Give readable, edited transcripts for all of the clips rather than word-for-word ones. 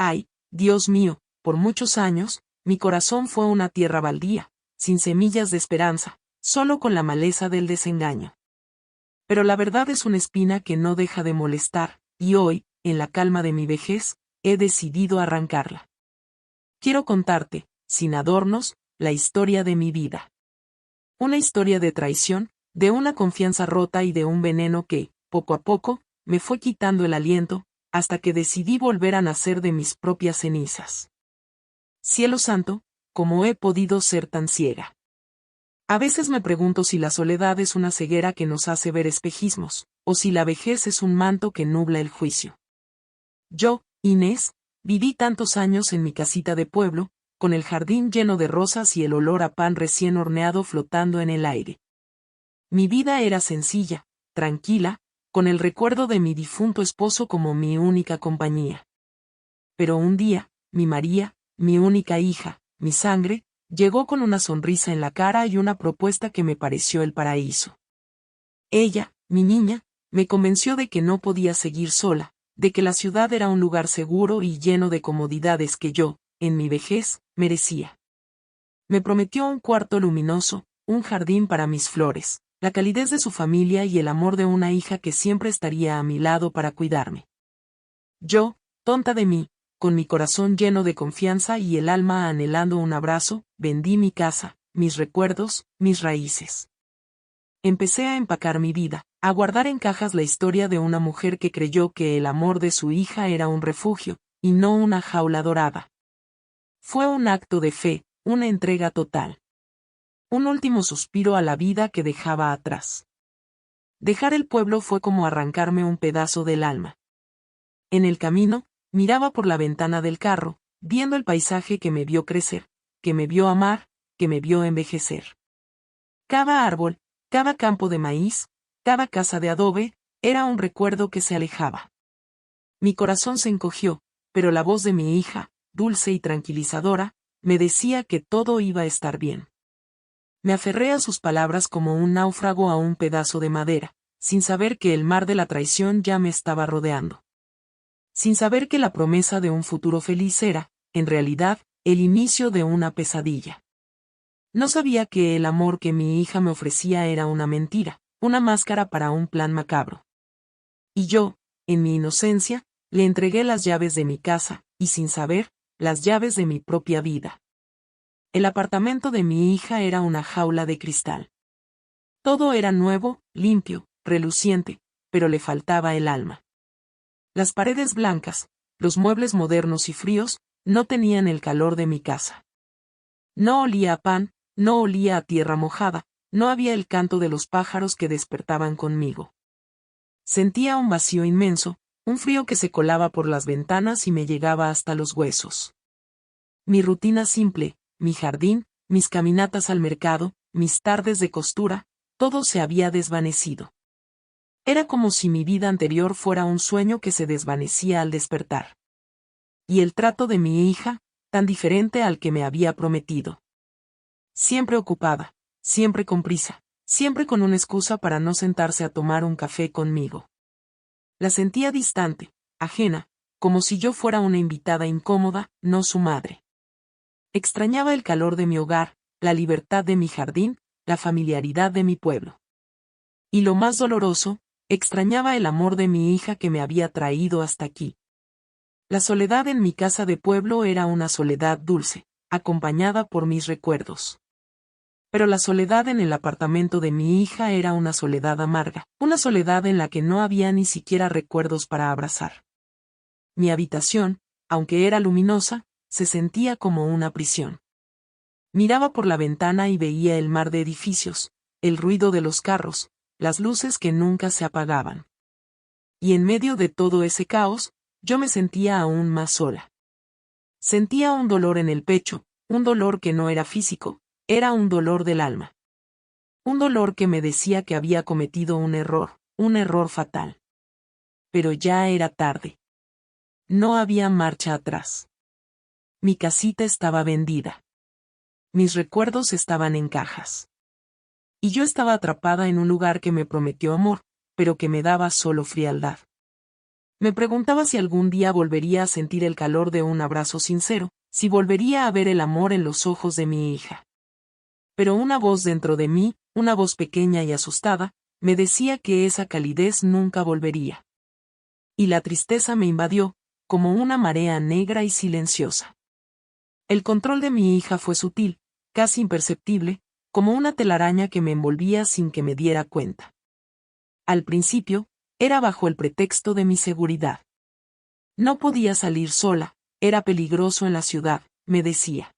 Ay, Dios mío, por muchos años, mi corazón fue una tierra baldía, sin semillas de esperanza, solo con la maleza del desengaño. Pero la verdad es una espina que no deja de molestar, y hoy, en la calma de mi vejez, he decidido arrancarla. Quiero contarte, sin adornos, la historia de mi vida. Una historia de traición, de una confianza rota y de un veneno que, poco a poco, me fue quitando el aliento, hasta que decidí volver a nacer de mis propias cenizas. Cielo santo, ¿cómo he podido ser tan ciega? A veces me pregunto si la soledad es una ceguera que nos hace ver espejismos, o si la vejez es un manto que nubla el juicio. Yo, Inés, viví tantos años en mi casita de pueblo, con el jardín lleno de rosas y el olor a pan recién horneado flotando en el aire. Mi vida era sencilla, tranquila, con el recuerdo de mi difunto esposo como mi única compañía. Pero un día, mi María, mi única hija, mi sangre, llegó con una sonrisa en la cara y una propuesta que me pareció el paraíso. Ella, mi niña, me convenció de que no podía seguir sola, de que la ciudad era un lugar seguro y lleno de comodidades que yo, en mi vejez, merecía. Me prometió un cuarto luminoso, un jardín para mis flores, la calidez de su familia y el amor de una hija que siempre estaría a mi lado para cuidarme. Yo, tonta de mí, con mi corazón lleno de confianza y el alma anhelando un abrazo, vendí mi casa, mis recuerdos, mis raíces. Empecé a empacar mi vida, a guardar en cajas la historia de una mujer que creyó que el amor de su hija era un refugio, y no una jaula dorada. Fue un acto de fe, una entrega total. Un último suspiro a la vida que dejaba atrás. Dejar el pueblo fue como arrancarme un pedazo del alma. En el camino, miraba por la ventana del carro, viendo el paisaje que me vio crecer, que me vio amar, que me vio envejecer. Cada árbol, cada campo de maíz, cada casa de adobe, era un recuerdo que se alejaba. Mi corazón se encogió, pero la voz de mi hija, dulce y tranquilizadora, me decía que todo iba a estar bien. Me aferré a sus palabras como un náufrago a un pedazo de madera, sin saber que el mar de la traición ya me estaba rodeando. Sin saber que la promesa de un futuro feliz era, en realidad, el inicio de una pesadilla. No sabía que el amor que mi hija me ofrecía era una mentira, una máscara para un plan macabro. Y yo, en mi inocencia, le entregué las llaves de mi casa, y sin saber, las llaves de mi propia vida. El apartamento de mi hija era una jaula de cristal. Todo era nuevo, limpio, reluciente, pero le faltaba el alma. Las paredes blancas, los muebles modernos y fríos, no tenían el calor de mi casa. No olía a pan, no olía a tierra mojada, no había el canto de los pájaros que despertaban conmigo. Sentía un vacío inmenso, un frío que se colaba por las ventanas y me llegaba hasta los huesos. Mi rutina simple, mi jardín, mis caminatas al mercado, mis tardes de costura, todo se había desvanecido. Era como si mi vida anterior fuera un sueño que se desvanecía al despertar. Y el trato de mi hija, tan diferente al que me había prometido. Siempre ocupada, siempre con prisa, siempre con una excusa para no sentarse a tomar un café conmigo. La sentía distante, ajena, como si yo fuera una invitada incómoda, no su madre. Extrañaba el calor de mi hogar, la libertad de mi jardín, la familiaridad de mi pueblo. Y lo más doloroso, extrañaba el amor de mi hija que me había traído hasta aquí. La soledad en mi casa de pueblo era una soledad dulce, acompañada por mis recuerdos. Pero la soledad en el apartamento de mi hija era una soledad amarga, una soledad en la que no había ni siquiera recuerdos para abrazar. Mi habitación, aunque era luminosa, se sentía como una prisión. Miraba por la ventana y veía el mar de edificios, el ruido de los carros, las luces que nunca se apagaban. Y en medio de todo ese caos, yo me sentía aún más sola. Sentía un dolor en el pecho, un dolor que no era físico, era un dolor del alma. Un dolor que me decía que había cometido un error fatal. Pero ya era tarde. No había marcha atrás. Mi casita estaba vendida. Mis recuerdos estaban en cajas. Y yo estaba atrapada en un lugar que me prometió amor, pero que me daba solo frialdad. Me preguntaba si algún día volvería a sentir el calor de un abrazo sincero, si volvería a ver el amor en los ojos de mi hija. Pero una voz dentro de mí, una voz pequeña y asustada, me decía que esa calidez nunca volvería. Y la tristeza me invadió, como una marea negra y silenciosa. El control de mi hija fue sutil, casi imperceptible, como una telaraña que me envolvía sin que me diera cuenta. Al principio, era bajo el pretexto de mi seguridad. No podía salir sola, era peligroso en la ciudad, me decía.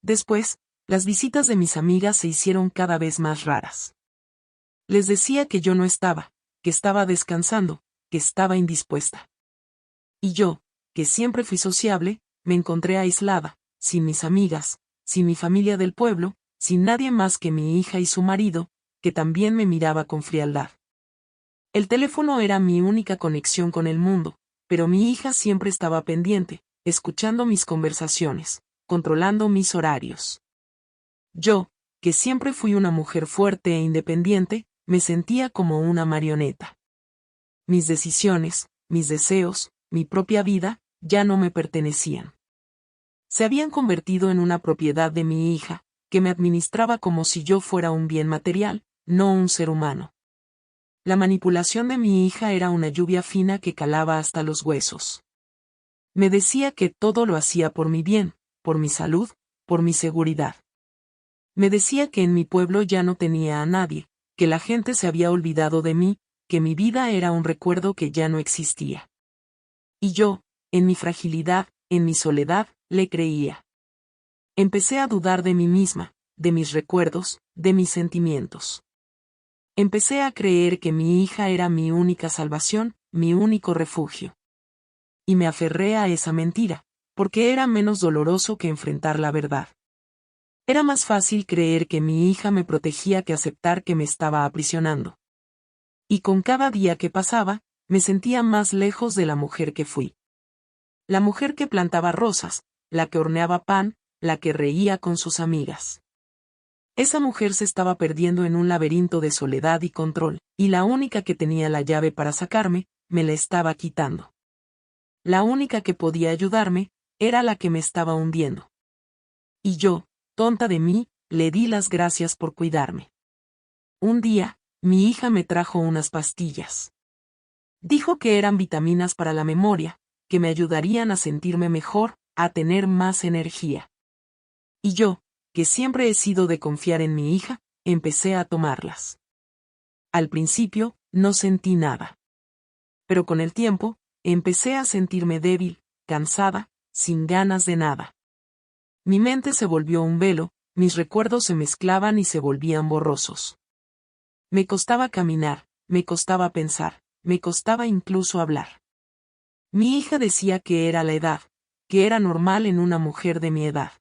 Después, las visitas de mis amigas se hicieron cada vez más raras. Les decía que yo no estaba, que estaba descansando, que estaba indispuesta. Y yo, que siempre fui sociable, me encontré aislada, sin mis amigas, sin mi familia del pueblo, sin nadie más que mi hija y su marido, que también me miraba con frialdad. El teléfono era mi única conexión con el mundo, pero mi hija siempre estaba pendiente, escuchando mis conversaciones, controlando mis horarios. Yo, que siempre fui una mujer fuerte e independiente, me sentía como una marioneta. Mis decisiones, mis deseos, mi propia vida, ya no me pertenecían. Se habían convertido en una propiedad de mi hija, que me administraba como si yo fuera un bien material, no un ser humano. La manipulación de mi hija era una lluvia fina que calaba hasta los huesos. Me decía que todo lo hacía por mi bien, por mi salud, por mi seguridad. Me decía que en mi pueblo ya no tenía a nadie, que la gente se había olvidado de mí, que mi vida era un recuerdo que ya no existía. Y yo, en mi fragilidad, en mi soledad, le creía. Empecé a dudar de mí misma, de mis recuerdos, de mis sentimientos. Empecé a creer que mi hija era mi única salvación, mi único refugio. Y me aferré a esa mentira, porque era menos doloroso que enfrentar la verdad. Era más fácil creer que mi hija me protegía que aceptar que me estaba aprisionando. Y con cada día que pasaba, me sentía más lejos de la mujer que fui. La mujer que plantaba rosas, la que horneaba pan, la que reía con sus amigas. Esa mujer se estaba perdiendo en un laberinto de soledad y control, y la única que tenía la llave para sacarme, me la estaba quitando. La única que podía ayudarme, era la que me estaba hundiendo. Y yo, tonta de mí, le di las gracias por cuidarme. Un día, mi hija me trajo unas pastillas. Dijo que eran vitaminas para la memoria, que me ayudarían a sentirme mejor, a tener más energía. Y yo, que siempre he sido de confiar en mi hija, empecé a tomarlas. Al principio, no sentí nada. Pero con el tiempo, empecé a sentirme débil, cansada, sin ganas de nada. Mi mente se volvió un velo, mis recuerdos se mezclaban y se volvían borrosos. Me costaba caminar, me costaba pensar, me costaba incluso hablar. Mi hija decía que era la edad, que era normal en una mujer de mi edad.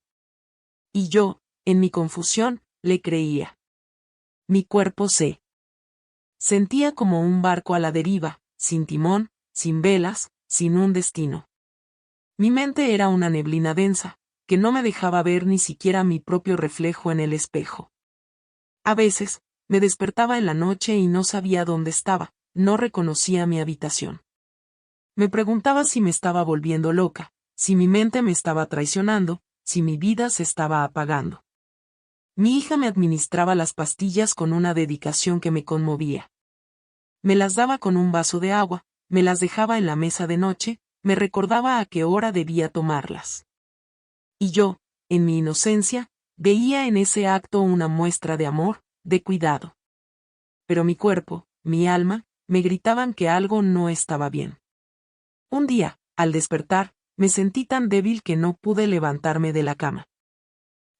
Y yo, en mi confusión, le creía. Mi cuerpo se sentía como un barco a la deriva, sin timón, sin velas, sin un destino. Mi mente era una neblina densa, que no me dejaba ver ni siquiera mi propio reflejo en el espejo. A veces, me despertaba en la noche y no sabía dónde estaba, no reconocía mi habitación. Me preguntaba si me estaba volviendo loca, si mi mente me estaba traicionando, si mi vida se estaba apagando. Mi hija me administraba las pastillas con una dedicación que me conmovía. Me las daba con un vaso de agua, me las dejaba en la mesa de noche, me recordaba a qué hora debía tomarlas. Y yo, en mi inocencia, veía en ese acto una muestra de amor, de cuidado. Pero mi cuerpo, mi alma, me gritaban que algo no estaba bien. Un día, al despertar, me sentí tan débil que no pude levantarme de la cama.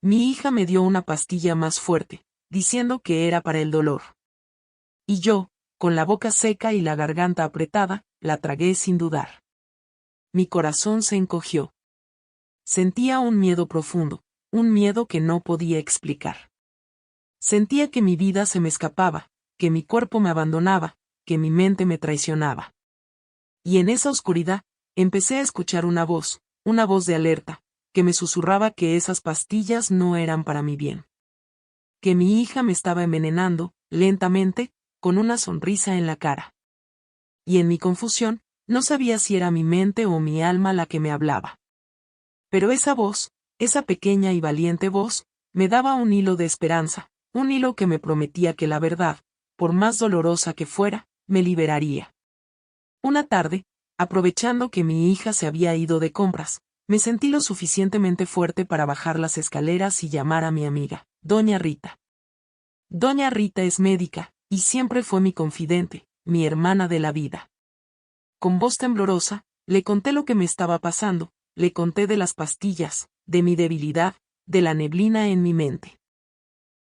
Mi hija me dio una pastilla más fuerte, diciendo que era para el dolor. Y yo, con la boca seca y la garganta apretada, la tragué sin dudar. Mi corazón se encogió. Sentía un miedo profundo, un miedo que no podía explicar. Sentía que mi vida se me escapaba, que mi cuerpo me abandonaba, que mi mente me traicionaba. Y en esa oscuridad, empecé a escuchar una voz de alerta, que me susurraba que esas pastillas no eran para mi bien. Que mi hija me estaba envenenando, lentamente, con una sonrisa en la cara. Y en mi confusión, No sabía si era mi mente o mi alma la que me hablaba. Pero esa voz, esa pequeña y valiente voz, me daba un hilo de esperanza, un hilo que me prometía que la verdad, por más dolorosa que fuera, me liberaría. Una tarde, aprovechando que mi hija se había ido de compras, me sentí lo suficientemente fuerte para bajar las escaleras y llamar a mi amiga, Doña Rita. Doña Rita es médica, y siempre fue mi confidente, mi hermana de la vida. Con voz temblorosa, le conté lo que me estaba pasando, le conté de las pastillas, de mi debilidad, de la neblina en mi mente.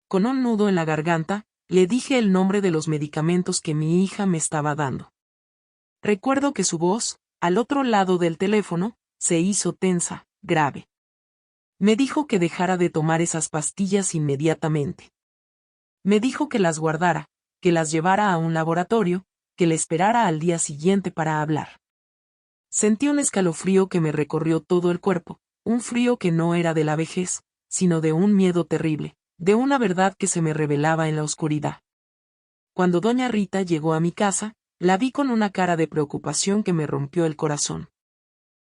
Con un nudo en la garganta, le dije el nombre de los medicamentos que mi hija me estaba dando. Recuerdo que su voz, al otro lado del teléfono, se hizo tensa, grave. Me dijo que dejara de tomar esas pastillas inmediatamente. Me dijo que las guardara, que las llevara a un laboratorio, que le esperara al día siguiente para hablar. Sentí un escalofrío que me recorrió todo el cuerpo, un frío que no era de la vejez, sino de un miedo terrible, de una verdad que se me revelaba en la oscuridad. Cuando doña Rita llegó a mi casa, la vi con una cara de preocupación que me rompió el corazón.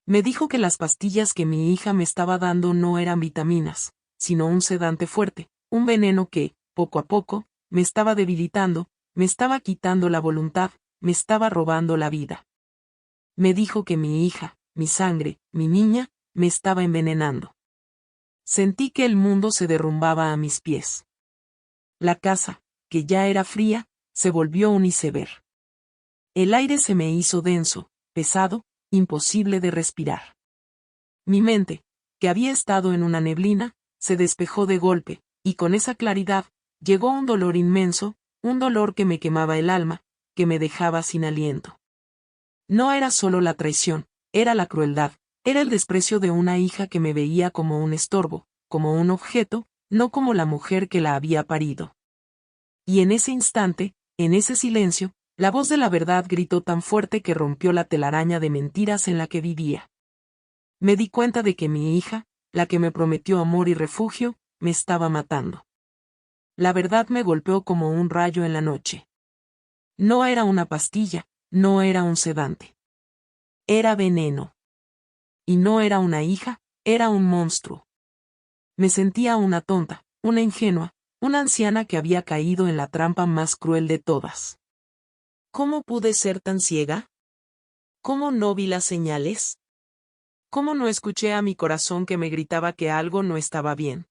Me dijo que las pastillas que mi hija me estaba dando no eran vitaminas, sino un sedante fuerte, un veneno que, poco a poco, me estaba debilitando, me estaba quitando la voluntad, me estaba robando la vida. Me dijo que mi hija, mi sangre, mi niña, me estaba envenenando. Sentí que el mundo se derrumbaba a mis pies. La casa, que ya era fría, se volvió un iceberg. El aire se me hizo denso, pesado, imposible de respirar. Mi mente, que había estado en una neblina, se despejó de golpe, y con esa claridad, llegó un dolor inmenso, un dolor que me quemaba el alma, que me dejaba sin aliento. No era solo la traición, era la crueldad, era el desprecio de una hija que me veía como un estorbo, como un objeto, no como la mujer que la había parido. Y en ese instante, en ese silencio, la voz de la verdad gritó tan fuerte que rompió la telaraña de mentiras en la que vivía. Me di cuenta de que mi hija, la que me prometió amor y refugio, me estaba matando. La verdad me golpeó como un rayo en la noche. No era una pastilla, no era un sedante. Era veneno. Y no era una hija, era un monstruo. Me sentía una tonta, una ingenua, una anciana que había caído en la trampa más cruel de todas. ¿Cómo pude ser tan ciega? ¿Cómo no vi las señales? ¿Cómo no escuché a mi corazón que me gritaba que algo no estaba bien?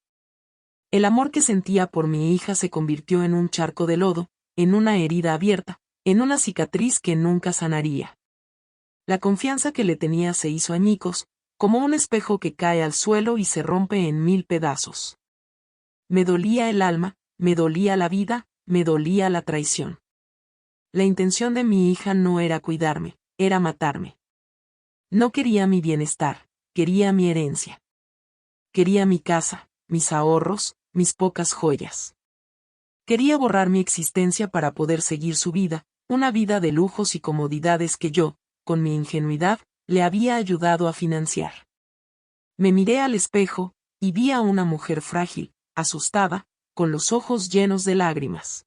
El amor que sentía por mi hija se convirtió en un charco de lodo, en una herida abierta, en una cicatriz que nunca sanaría. La confianza que le tenía se hizo añicos, como un espejo que cae al suelo y se rompe en 1000 pedazos. Me dolía el alma, me dolía la vida, me dolía la traición. La intención de mi hija no era cuidarme, era matarme. No quería mi bienestar, quería mi herencia. Quería mi casa, mis ahorros, mis pocas joyas. Quería borrar mi existencia para poder seguir su vida, una vida de lujos y comodidades que yo, con mi ingenuidad, le había ayudado a financiar. Me miré al espejo, y vi a una mujer frágil, asustada, con los ojos llenos de lágrimas.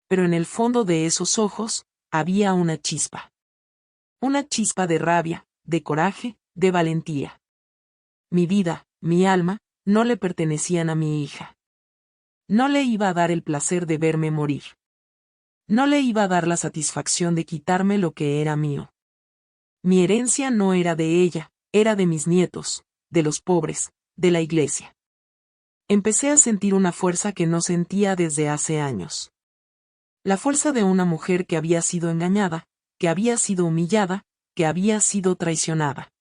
Pero en el fondo de esos ojos, había una chispa. Una chispa de rabia, de coraje, de valentía. Mi vida, mi alma, no le pertenecían a mi hija. No le iba a dar el placer de verme morir. No le iba a dar la satisfacción de quitarme lo que era mío. Mi herencia no era de ella, era de mis nietos, de los pobres, de la iglesia. Empecé a sentir una fuerza que no sentía desde hace años. La fuerza de una mujer que había sido engañada, que había sido humillada, que había sido traicionada.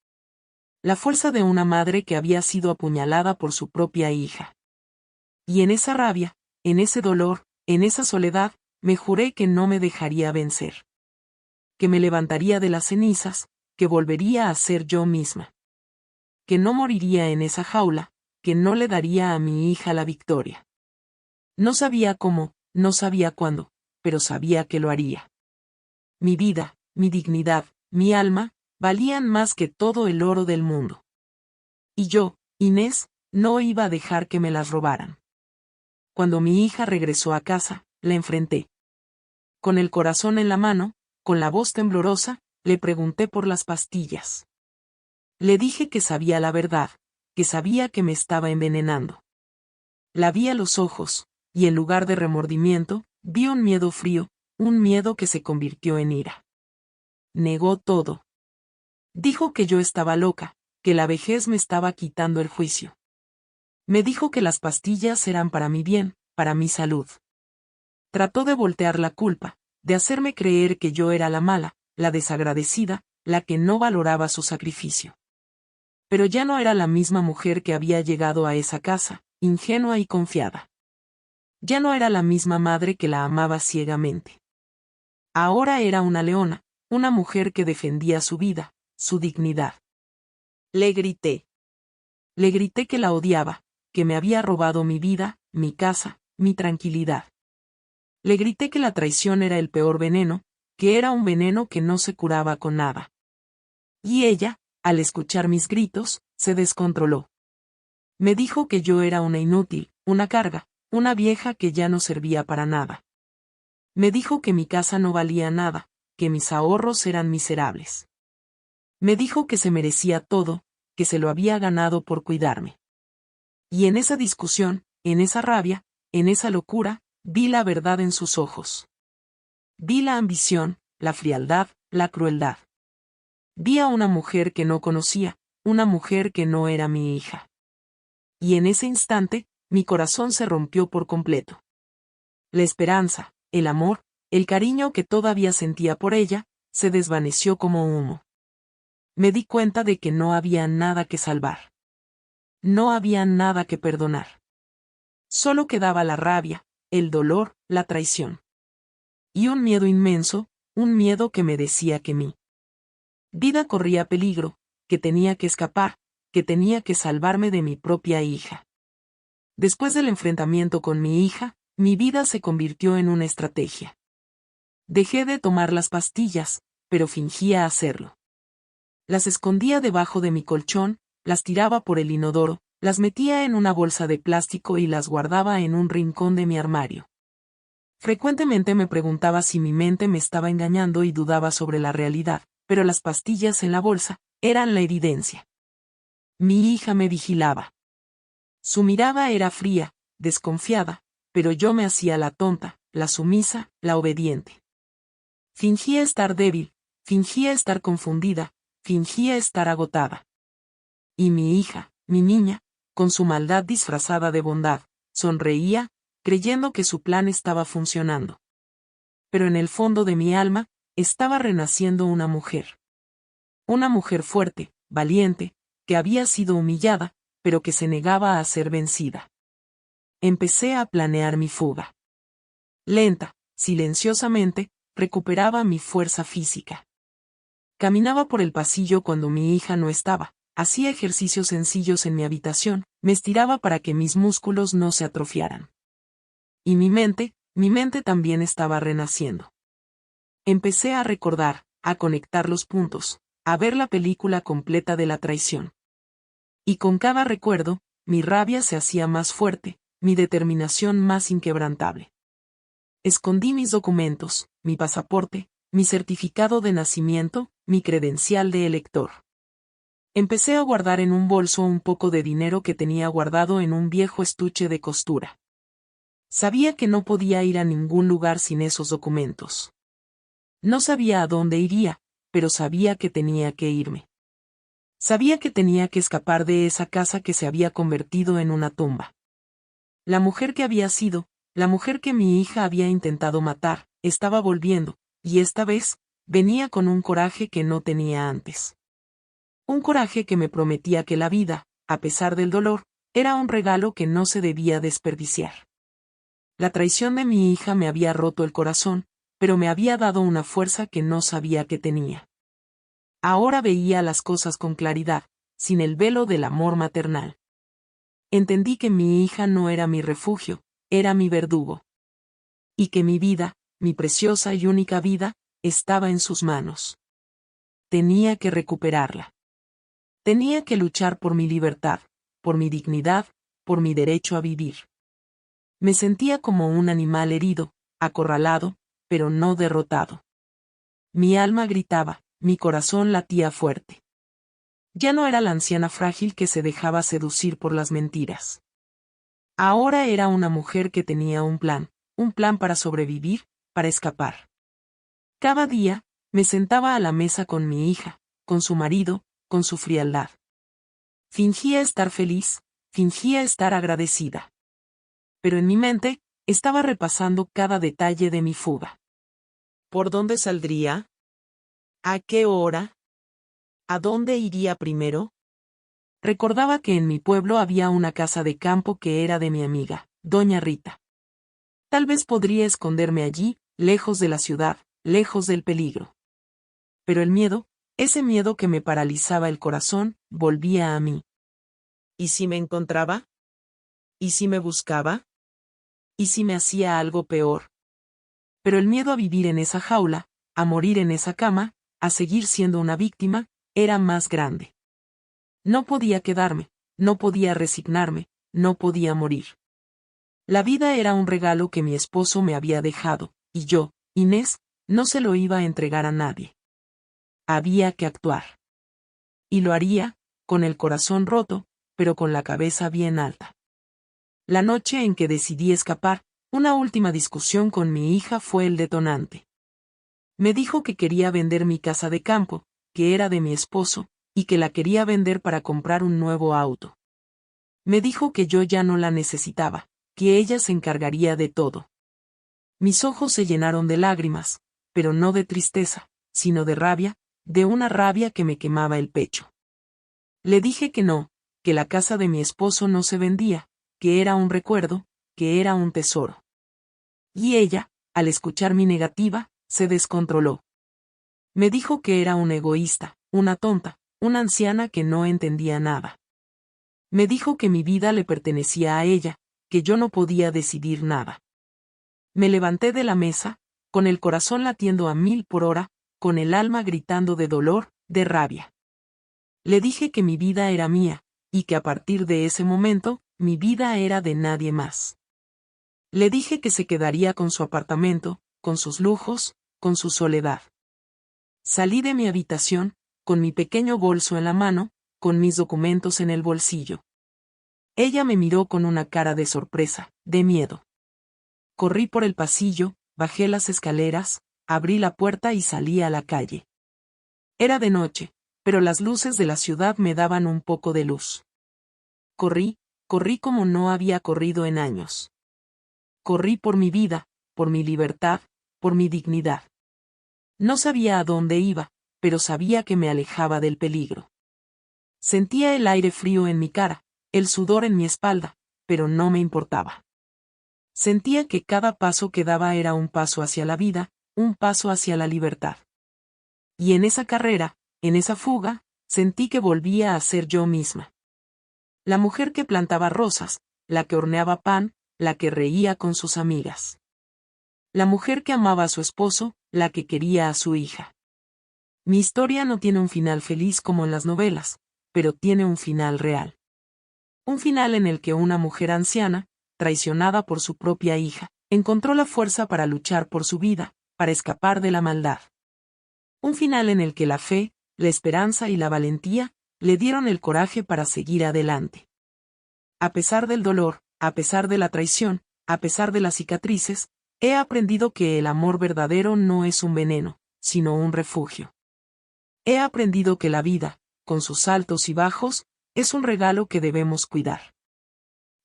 La fuerza de una madre que había sido apuñalada por su propia hija. Y en esa rabia, en ese dolor, en esa soledad, me juré que no me dejaría vencer. Que me levantaría de las cenizas, que volvería a ser yo misma. Que no moriría en esa jaula, que no le daría a mi hija la victoria. No sabía cómo, no sabía cuándo, pero sabía que lo haría. Mi vida, mi dignidad, mi alma, valían más que todo el oro del mundo. Y yo, Inés, no iba a dejar que me las robaran. Cuando mi hija regresó a casa, la enfrenté. Con el corazón en la mano, con la voz temblorosa, le pregunté por las pastillas. Le dije que sabía la verdad, que sabía que me estaba envenenando. La vi a los ojos, y en lugar de remordimiento, vi un miedo frío, un miedo que se convirtió en ira. Negó todo. Dijo que yo estaba loca, que la vejez me estaba quitando el juicio. Me dijo que las pastillas eran para mi bien, para mi salud. Trató de voltear la culpa, de hacerme creer que yo era la mala, la desagradecida, la que no valoraba su sacrificio. Pero ya no era la misma mujer que había llegado a esa casa, ingenua y confiada. Ya no era la misma madre que la amaba ciegamente. Ahora era una leona, una mujer que defendía su vida, su dignidad. Le grité. Le grité que la odiaba, que me había robado mi vida, mi casa, mi tranquilidad. Le grité que la traición era el peor veneno, que era un veneno que no se curaba con nada. Y ella, al escuchar mis gritos, se descontroló. Me dijo que yo era una inútil, una carga, una vieja que ya no servía para nada. Me dijo que mi casa no valía nada, que mis ahorros eran miserables. Me dijo que se merecía todo, que se lo había ganado por cuidarme. Y en esa discusión, en esa rabia, en esa locura, vi la verdad en sus ojos. Vi la ambición, la frialdad, la crueldad. Vi a una mujer que no conocía, una mujer que no era mi hija. Y en ese instante, mi corazón se rompió por completo. La esperanza, el amor, el cariño que todavía sentía por ella, se desvaneció como humo. Me di cuenta de que no había nada que salvar. No había nada que perdonar. Solo quedaba la rabia, el dolor, la traición. Y un miedo inmenso, un miedo que me decía que mi vida corría peligro, que tenía que escapar, que tenía que salvarme de mi propia hija. Después del enfrentamiento con mi hija, mi vida se convirtió en una estrategia. Dejé de tomar las pastillas, pero fingía hacerlo. Las escondía debajo de mi colchón, las tiraba por el inodoro, las metía en una bolsa de plástico y las guardaba en un rincón de mi armario. Frecuentemente me preguntaba si mi mente me estaba engañando y dudaba sobre la realidad, pero las pastillas en la bolsa eran la evidencia. Mi hija me vigilaba. Su mirada era fría, desconfiada, pero yo me hacía la tonta, la sumisa, la obediente. Fingía estar débil, fingía estar confundida, fingía estar agotada. Y mi hija, mi niña, con su maldad disfrazada de bondad, sonreía, creyendo que su plan estaba funcionando. Pero en el fondo de mi alma, estaba renaciendo una mujer. Una mujer fuerte, valiente, que había sido humillada, pero que se negaba a ser vencida. Empecé a planear mi fuga. Lenta, silenciosamente, recuperaba mi fuerza física. Caminaba por el pasillo cuando mi hija no estaba, hacía ejercicios sencillos en mi habitación, me estiraba para que mis músculos no se atrofiaran. Y mi mente también estaba renaciendo. Empecé a recordar, a conectar los puntos, a ver la película completa de la traición. Y con cada recuerdo, mi rabia se hacía más fuerte, mi determinación más inquebrantable. Escondí mis documentos, mi pasaporte, mi certificado de nacimiento, mi credencial de elector. Empecé a guardar en un bolso un poco de dinero que tenía guardado en un viejo estuche de costura. Sabía que no podía ir a ningún lugar sin esos documentos. No sabía a dónde iría, pero sabía que tenía que irme. Sabía que tenía que escapar de esa casa que se había convertido en una tumba. La mujer que había sido, la mujer que mi hija había intentado matar, estaba volviendo, y esta vez, venía con un coraje que no tenía antes. Un coraje que me prometía que la vida, a pesar del dolor, era un regalo que no se debía desperdiciar. La traición de mi hija me había roto el corazón, pero me había dado una fuerza que no sabía que tenía. Ahora veía las cosas con claridad, sin el velo del amor maternal. Entendí que mi hija no era mi refugio, era mi verdugo. Y que mi vida, mi preciosa y única vida, estaba en sus manos. Tenía que recuperarla. Tenía que luchar por mi libertad, por mi dignidad, por mi derecho a vivir. Me sentía como un animal herido, acorralado, pero no derrotado. Mi alma gritaba, mi corazón latía fuerte. Ya no era la anciana frágil que se dejaba seducir por las mentiras. Ahora era una mujer que tenía un plan para sobrevivir, para escapar. Cada día, me sentaba a la mesa con mi hija, con su marido, con su frialdad. Fingía estar feliz, fingía estar agradecida. Pero en mi mente, estaba repasando cada detalle de mi fuga. ¿Por dónde saldría? ¿A qué hora? ¿A dónde iría primero? Recordaba que en mi pueblo había una casa de campo que era de mi amiga, doña Rita. Tal vez podría esconderme allí, lejos de la ciudad, lejos del peligro. Pero el miedo, ese miedo que me paralizaba el corazón, volvía a mí. ¿Y si me encontraba? ¿Y si me buscaba? ¿Y si me hacía algo peor? Pero el miedo a vivir en esa jaula, a morir en esa cama, a seguir siendo una víctima, era más grande. No podía quedarme, no podía resignarme, no podía morir. La vida era un regalo que mi esposo me había dejado, y yo, Inés, no se lo iba a entregar a nadie. Había que actuar. Y lo haría, con el corazón roto, pero con la cabeza bien alta. La noche en que decidí escapar, una última discusión con mi hija fue el detonante. Me dijo que quería vender mi casa de campo, que era de mi esposo, y que la quería vender para comprar un nuevo auto. Me dijo que yo ya no la necesitaba, que ella se encargaría de todo. Mis ojos se llenaron de lágrimas, pero no de tristeza, sino de rabia, de una rabia que me quemaba el pecho. Le dije que no, que la casa de mi esposo no se vendía, que era un recuerdo, que era un tesoro. Y ella, al escuchar mi negativa, se descontroló. Me dijo que era un egoísta, una tonta, una anciana que no entendía nada. Me dijo que mi vida le pertenecía a ella, que yo no podía decidir nada. Me levanté de la mesa, con el corazón latiendo a 1000 por hora, con el alma gritando de dolor, de rabia. Le dije que mi vida era mía, y que a partir de ese momento, mi vida era de nadie más. Le dije que se quedaría con su apartamento, con sus lujos, con su soledad. Salí de mi habitación, con mi pequeño bolso en la mano, con mis documentos en el bolsillo. Ella me miró con una cara de sorpresa, de miedo. Corrí por el pasillo, bajé las escaleras, abrí la puerta y salí a la calle. Era de noche, pero las luces de la ciudad me daban un poco de luz. Corrí como no había corrido en años. Corrí por mi vida, por mi libertad, por mi dignidad. No sabía a dónde iba, pero sabía que me alejaba del peligro. Sentía el aire frío en mi cara, el sudor en mi espalda, pero no me importaba. Sentía que cada paso que daba era un paso hacia la vida, un paso hacia la libertad. Y en esa carrera, en esa fuga, sentí que volvía a ser yo misma. La mujer que plantaba rosas, la que horneaba pan, la que reía con sus amigas. La mujer que amaba a su esposo, la que quería a su hija. Mi historia no tiene un final feliz como en las novelas, pero tiene un final real. Un final en el que una mujer anciana, traicionada por su propia hija, encontró la fuerza para luchar por su vida, para escapar de la maldad. Un final en el que la fe, la esperanza y la valentía le dieron el coraje para seguir adelante. A pesar del dolor, a pesar de la traición, a pesar de las cicatrices, he aprendido que el amor verdadero no es un veneno, sino un refugio. He aprendido que la vida, con sus altos y bajos, es un regalo que debemos cuidar.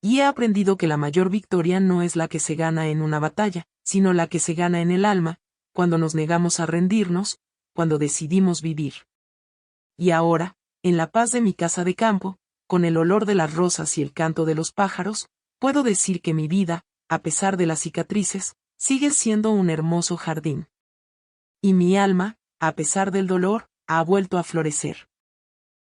Y he aprendido que la mayor victoria no es la que se gana en una batalla, sino la que se gana en el alma, cuando nos negamos a rendirnos, cuando decidimos vivir. Y ahora, en la paz de mi casa de campo, con el olor de las rosas y el canto de los pájaros, puedo decir que mi vida, a pesar de las cicatrices, sigue siendo un hermoso jardín. Y mi alma, a pesar del dolor, ha vuelto a florecer.